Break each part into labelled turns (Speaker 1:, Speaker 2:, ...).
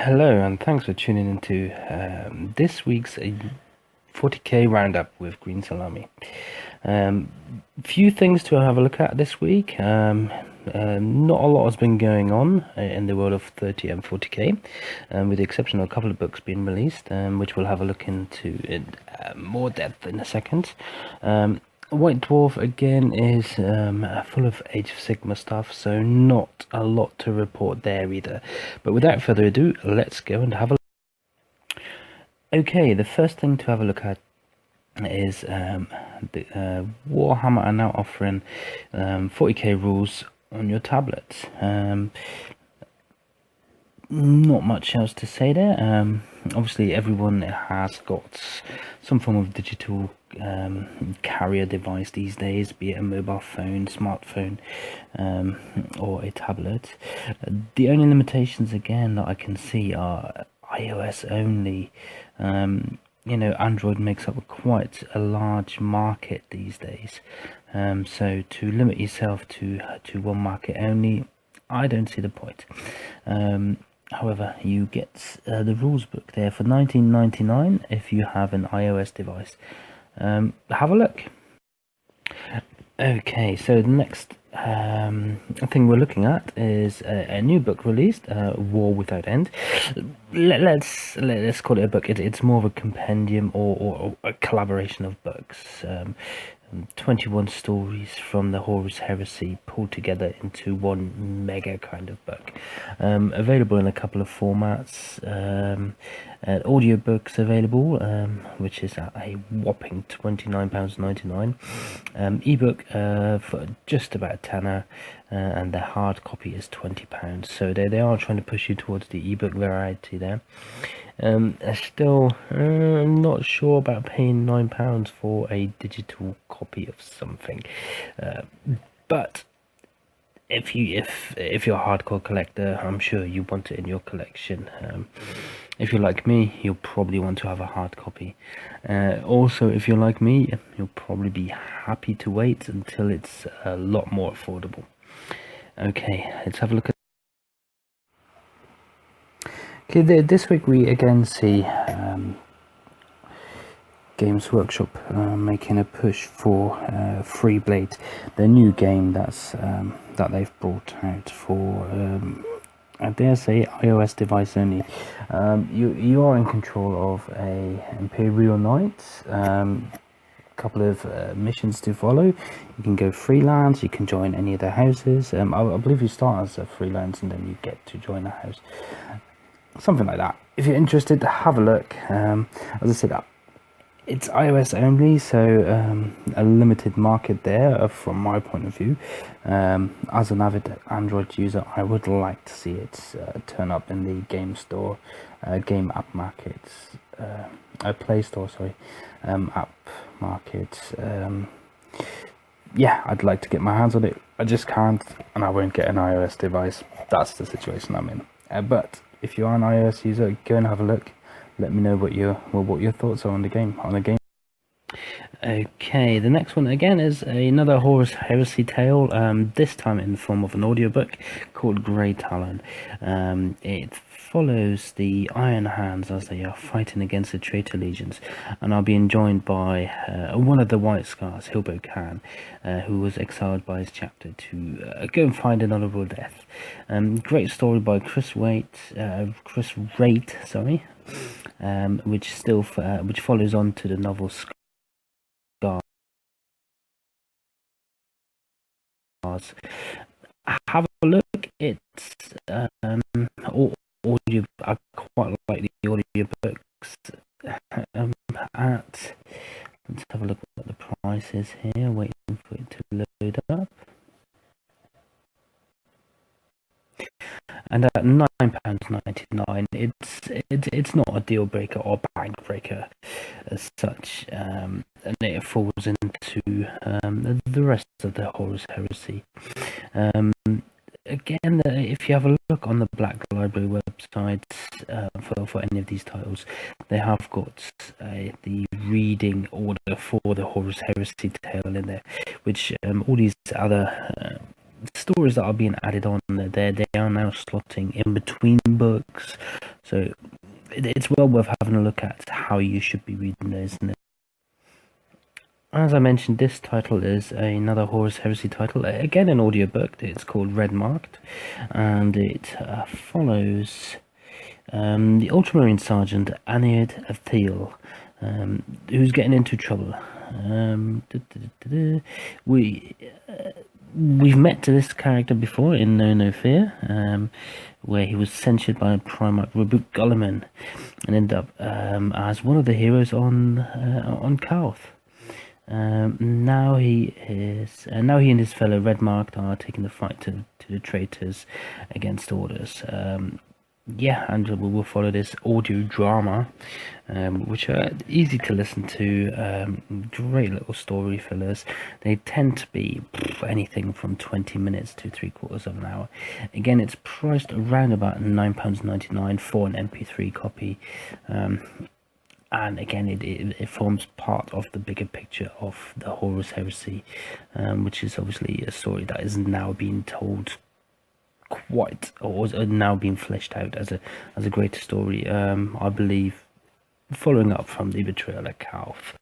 Speaker 1: Hello, and thanks for tuning into this week's 40k roundup with Green Salami. Few things to have a look at this week. Not a lot has been going on in the world of 30 and 40k, with the exception of a couple of books being released, which we'll have a look into in more depth in a second. White Dwarf again is full of Age of Sigma stuff, so not a lot to report there either. But without further ado, let's go and have a look. Okay, the first thing to have a look at is Warhammer are now offering 40k rules on your tablets. Not much else to say there. Obviously everyone has got some form of digital carrier device these days, be it a mobile phone, smartphone, or a tablet. The only limitations again that I can see are iOS only. Android makes up quite a large market these days, so to limit yourself to one market only, I don't see the point. However, you get the rules book there for $19.99 if you have an iOS device. Have a look. Okay, so the next thing we're looking at is a new book released, War Without End. Let's call it a book. It's more of a compendium or a collaboration of books. 21 stories from the Horus Heresy pulled together into one mega kind of book. Available in a couple of formats. Audiobooks available, which is at a whopping £29.99. Ebook for just about a tenner, and the hard copy is £20. So they are trying to push you towards the ebook variety there. Still not sure about paying £9 for a digital copy of something, but if you're a hardcore collector, I'm sure you want it in your collection. If you're like me, you'll probably want to have a hard copy. Also, if you're like me, you'll probably be happy to wait until it's a lot more affordable. Okay, let's have a look at. Okay, this week we again see Games Workshop making a push for Freeblade, the new game that they've brought out for, I dare say, iOS device only. You are in control of a Imperial Knight. Couple of missions to follow. You can go freelance, you can join any of the houses. I believe you start as a freelance and then you get to join a house, something like that. If you're interested, have a look. As I said, it's iOS only, so a limited market there from my point of view. As an avid Android user, I would like to see it turn up in the game store, game app markets, Play Store, sorry, app market. Yeah, I'd like to get my hands on it. I just can't, and I won't get an iOS device. That's the situation I'm in. But if you are an iOS user, go and have a look. Let me know what your thoughts are on the game. Okay, the next one again is another Horus Heresy tale, this time in the form of an audiobook called Grey Talon. It follows the Iron Hands as they are fighting against the traitor legions, and are being joined by one of the White Scars, Hilbo Khan, who was exiled by his chapter to go and find an honorable death. Great story by Chris Raitt, sorry, which follows on to the novel Scars. Have a look. It's audio. I quite like the audiobooks. Let's have a look at what the price is here. Waiting for it to load up. And at £9.99, it's not a deal breaker or bank breaker as such, and it falls into the rest of the Horus Heresy. Again, if you have a look on the Black Library website for any of these titles, they have got the reading order for the Horus Heresy tale in there, which all these other stories that are being added on. They are now slotting in between books, so it's well worth having a look at how you should be reading those. As I mentioned, this title is another Horus Heresy title, again an audiobook. It's called Red Marked, and it follows the Ultramarine Sergeant Anid Athil, who's getting into trouble. We've met to this character before in No Fear, where he was censured by Primarch Rabuk Gulliman and ended up as one of the heroes on Kauth. Now he and his fellow Red Marked are taking the fight to the traitors against orders. And we will follow this audio drama, which are easy to listen to, great little story fillers. They tend to be anything from 20 minutes to 3/4 of an hour. Again, it's priced around about £9.99 for an MP3 copy. And again, it forms part of the bigger picture of the Horus Heresy, which is obviously a story that is now being told or now being fleshed out as a greater story. I believe, following up from the betrayal at Kauth.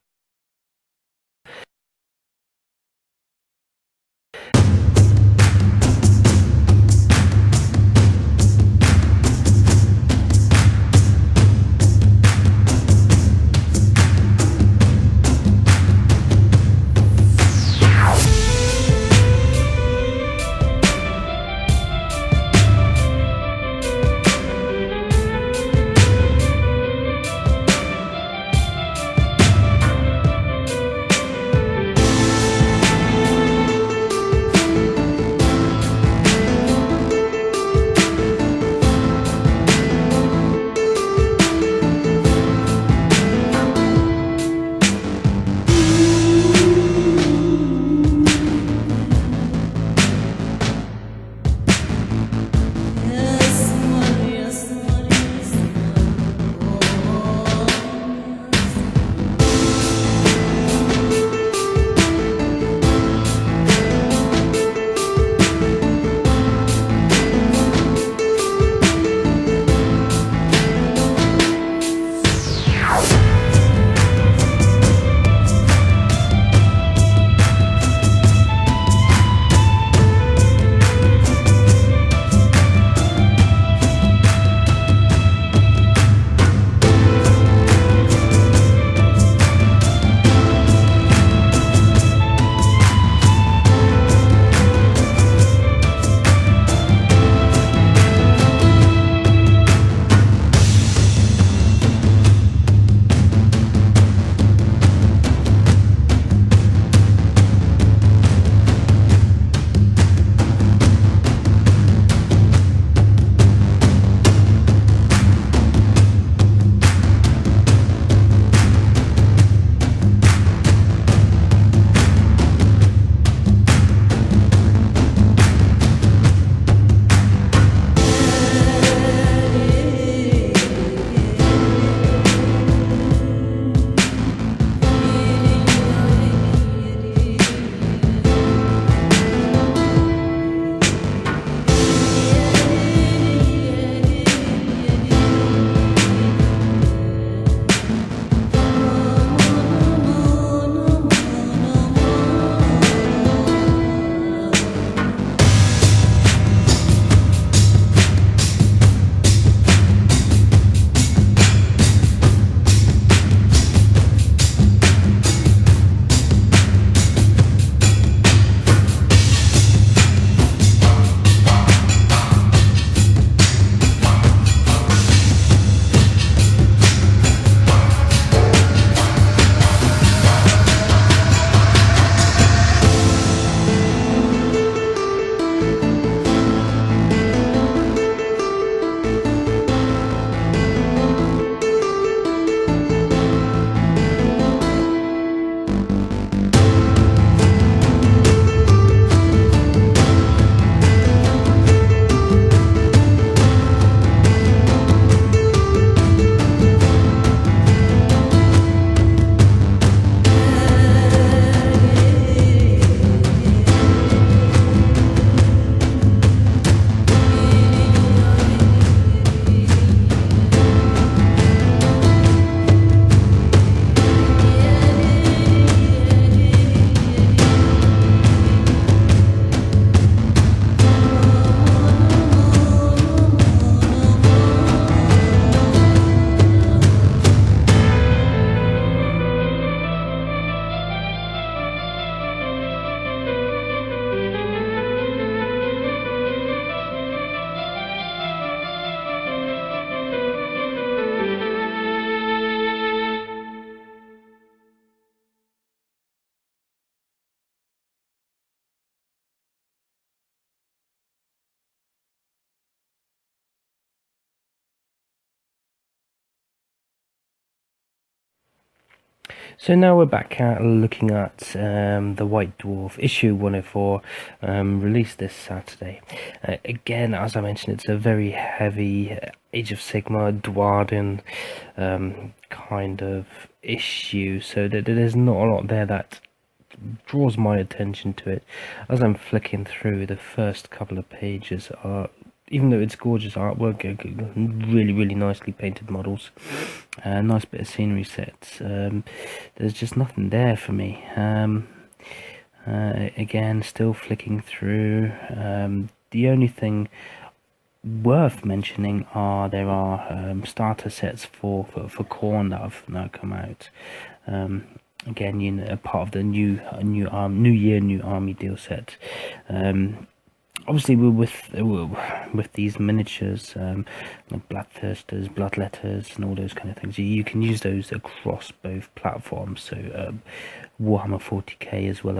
Speaker 1: So now we're back at looking at the White Dwarf issue 104, released this Saturday. Again, as I mentioned, it's a very heavy Age of Sigmar Dwarden kind of issue, so there's not a lot there that draws my attention to it. As I'm flicking through, the first couple of pages are, even though it's gorgeous artwork, really nicely painted models, nice bit of scenery sets, there's just nothing there for me. Again, still flicking through. The only thing worth mentioning there are starter sets for Khorne that have now come out. Again, you know, a part of the new year, new army deal set. Obviously, with these miniatures, like Bloodthirsters, Bloodletters, and all those kind of things, you can use those across both platforms. So Warhammer 40k as well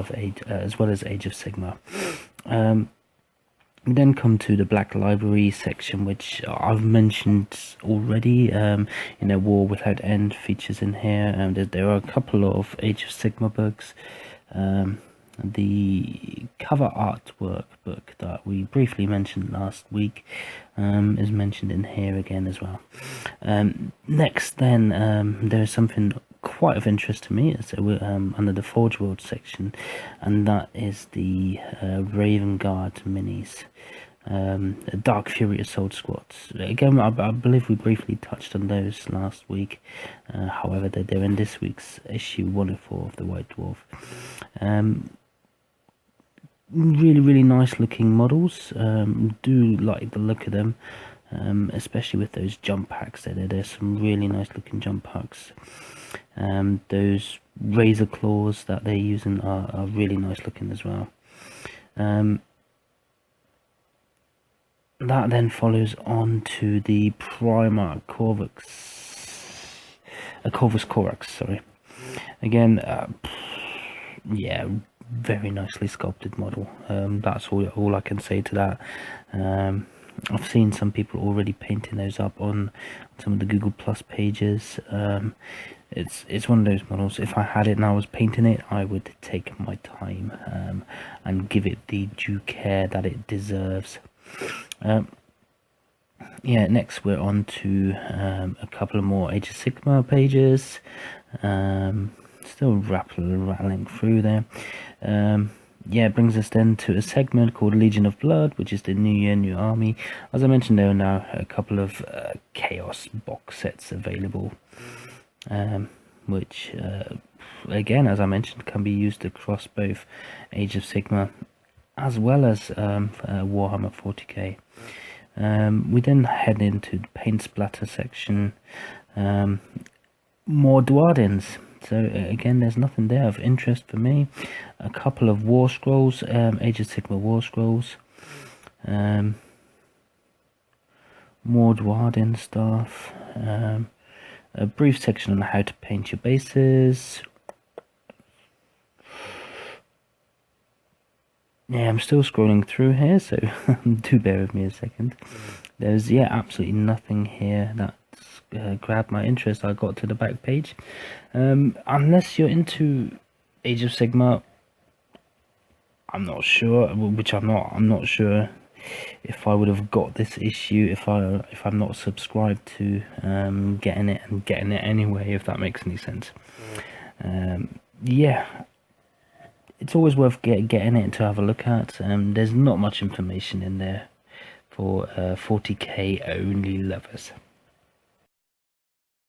Speaker 1: as Age of Sigmar. We then come to the Black Library section, which I've mentioned already. You know, War Without End features in here, and there are a couple of Age of Sigmar books. The cover artwork book that we briefly mentioned last week is mentioned in here again as well. Next, then, there is something quite of interest to me. So we're under the Forge World section, and that is the Raven Guard minis. Dark Fury Assault Squads. Again, I believe we briefly touched on those last week. However, they're in this week's issue 104 of the White Dwarf. Really nice looking models. Do like the look of them, especially with those jump packs. There's some really nice looking jump packs. Those razor claws that they're using are really nice looking as well. That then follows on to the Primarch Corvus Corax, sorry. Again, yeah, very nicely sculpted model. That's all I can say to that. I've seen some people already painting those up on some of the Google Plus pages. It's one of those models. If I had it and I was painting it, I would take my time and give it the due care that it deserves. Yeah, next we're on to a couple of more Age of Sigmar pages. Still rattling through there. Yeah, it brings us then to a segment called Legion of Blood, which is the New Year, New Army. As I mentioned, there are now a couple of Chaos box sets available, which, again, as I mentioned, can be used across both Age of Sigmar as well as Warhammer 40k. We then head into the paint splatter section. More Dwardens. So again, there's nothing there of interest for me. A couple of War Scrolls, Age of Sigmar War Scrolls. More Dwarden stuff. A brief section on how to paint your bases. Yeah, I'm still scrolling through here, so do bear with me a second. There's, yeah, absolutely nothing here that's grabbed my interest. I got to the back page. Unless you're into Age of Sigmar, I'm not sure, which I'm not sure if I would have got this issue if I'm not subscribed to getting it anyway, if that makes any sense. Yeah, it's always worth getting it to have a look at. There's not much information in there for 40k only lovers.